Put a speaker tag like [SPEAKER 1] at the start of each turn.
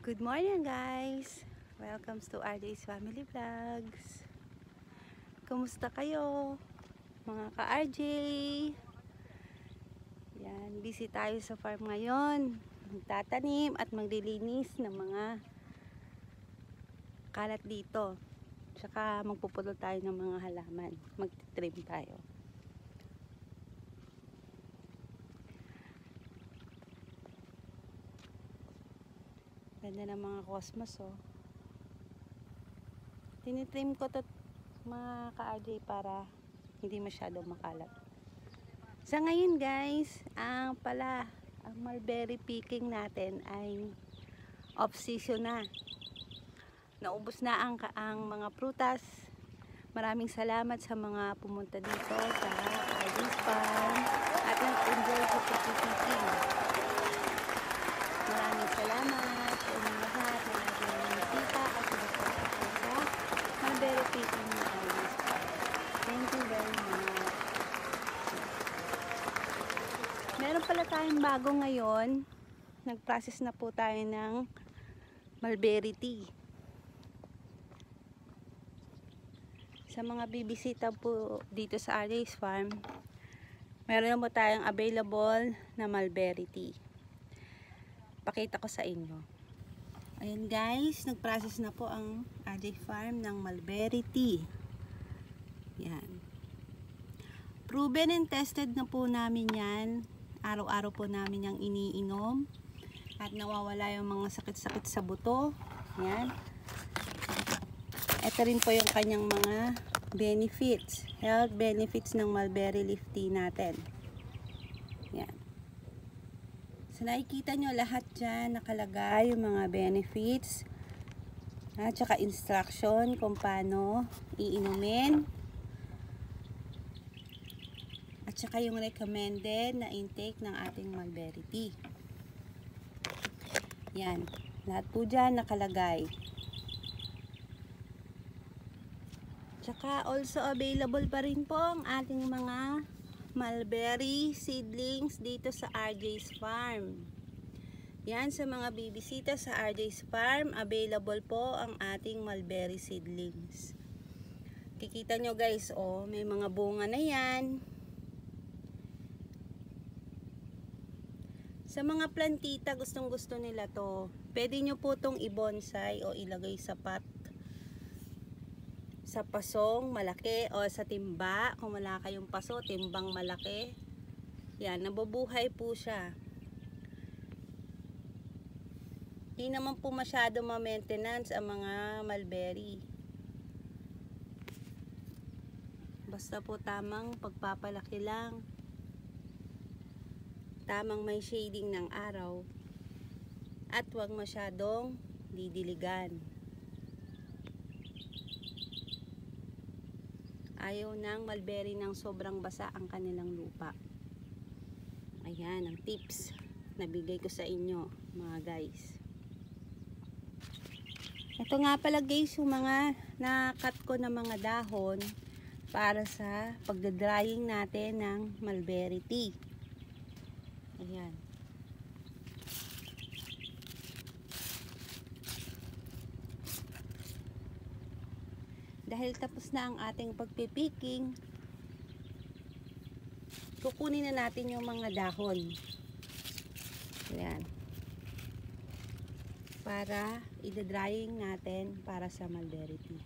[SPEAKER 1] Good morning guys! Welcome to RJ's Family Vlogs. Kumusta kayo mga ka-RJ? Yan, busy tayo sa farm ngayon. Magtatanim at maglilinis ng mga kalat dito. Tsaka magpuputol tayo ng mga halaman. Magtitrim tayo. Ganda ng mga cosmos oh. Tinitrim ko to mga ka-RJ para hindi masyadong makalat. Sa ngayon guys, ang mulberry picking natin ay off season na. Naubos na ang mga prutas. Maraming salamat sa mga pumunta dito sa RJ's Farm at nag-enjoy sa pagpipicking. Maraming salamat sa inyong lahat na nag-iimbita at nag-iimbita sa mulberry picking ng RJ's Farm. Thank you very much. Meron pala tayong bago ngayon. Nag-process na po tayo ng mulberry tea. Sa mga bibisita po dito sa RJ's Farm, meron na po tayong available na mulberry tea. Pakita ko sa inyo. Ayan guys, nag-process na po ang RJ Farm ng mulberry tea. Yan. Proven and tested na po namin yan. Araw-araw po namin yung iniinom. At nawawala yung mga sakit-sakit sa buto. Yan. Ito rin po yung kanyang mga benefits. Health benefits ng mulberry leaf tea natin. Yan. So nakikita nyo lahat dyan nakalagay yung mga benefits at saka instruction kung paano iinumin at saka yung recommended na intake ng ating mulberry tea. Yan, lahat po dyan nakalagay. Tsaka also available pa rin po ang ating mga mulberry seedlings dito sa RJ's Farm. Yan, sa mga bibisita sa RJ's Farm, available po ang ating mulberry seedlings. Kikita nyo guys, oh, may mga bunga na yan. Sa mga plantita, gustong gusto nila to. Pwede nyo po itong i-bonsai o ilagay sa pot. Sa pasong malaki o sa timba, kung wala kayong paso, timbang malaki. Yan, nabubuhay po siya. Hindi naman po masyado ma-maintenance ang mga mulberry. Basta po tamang pagpapalaki lang. Tamang may shading ng araw. At huwag masyadong didiligan. Ayaw ng mulberry ng sobrang basa ang kanilang lupa. Ayan ang tips na bigay ko sa inyo mga guys. Ito nga pala guys yung mga nakat ko na mga dahon para sa pagdadrying natin ng mulberry tea. Ayan. Dahil tapos na ang ating pagpipicking, kukunin na natin yung mga dahon. Ayan. Para i-drying natin para sa mulberry tea.